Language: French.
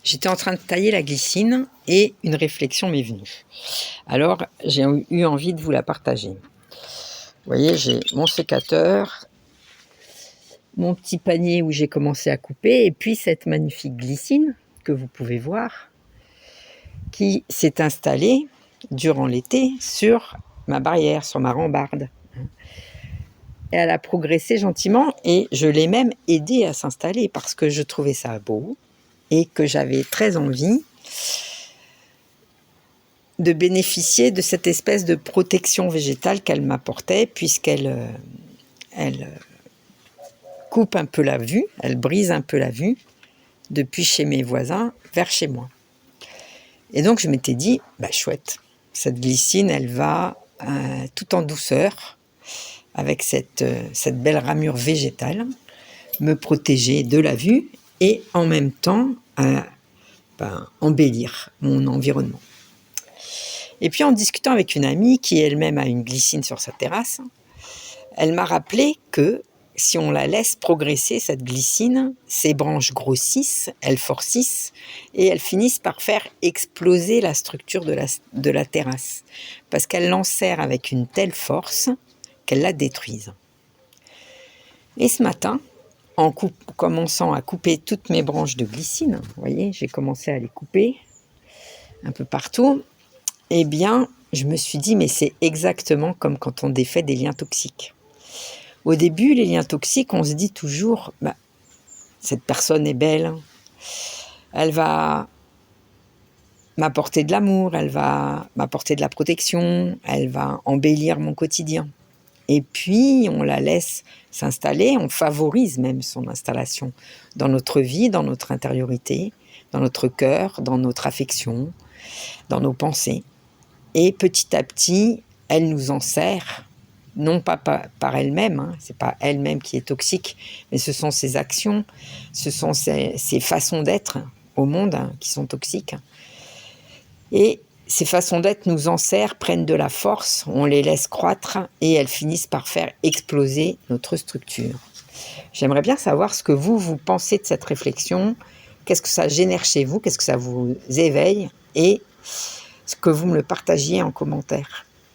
J'étais en train de tailler la glycine et une réflexion m'est venue. Alors, j'ai eu envie de vous la partager. Vous voyez, j'ai mon sécateur, mon petit panier où j'ai commencé à couper, et puis cette magnifique glycine que vous pouvez voir, qui s'est installée durant l'été sur ma barrière, sur ma rambarde. Et elle a progressé gentiment et je l'ai même aidée à s'installer parce que je trouvais ça beau et que j'avais très envie de bénéficier de cette espèce de protection végétale qu'elle m'apportait, puisqu'elle coupe un peu la vue, elle brise un peu la vue depuis chez mes voisins vers chez moi. Et donc je m'étais dit, chouette, cette glycine, elle va tout en douceur, avec cette belle ramure végétale, me protéger de la vue et en même temps embellir mon environnement. Et puis en discutant avec une amie qui elle-même a une glycine sur sa terrasse, elle m'a rappelé que si on la laisse progresser, cette glycine, ses branches grossissent, elles forcissent et elles finissent par faire exploser la structure de la terrasse parce qu'elle l'enserre avec une telle force qu'elle la détruise. Et ce matin, en commençant à couper toutes mes branches de glycine, vous voyez, j'ai commencé à les couper un peu partout, eh bien, je me suis dit, mais c'est exactement comme quand on défait des liens toxiques. Au début, les liens toxiques, on se dit toujours, cette personne est belle, elle va m'apporter de l'amour, elle va m'apporter de la protection, elle va embellir mon quotidien. Et puis, on la laisse s'installer, on favorise même son installation dans notre vie, dans notre intériorité, dans notre cœur, dans notre affection, dans nos pensées. Et petit à petit, elle nous enserre, non pas par elle-même, c'est pas elle-même qui est toxique, mais ce sont ses actions, ce sont ses façons d'être au monde qui sont toxiques. Et ces façons d'être nous enserrent, prennent de la force, on les laisse croître et elles finissent par faire exploser notre structure. J'aimerais bien savoir ce que vous pensez de cette réflexion, qu'est-ce que ça génère chez vous, qu'est-ce que ça vous éveille et ce que vous me le partagiez en commentaire.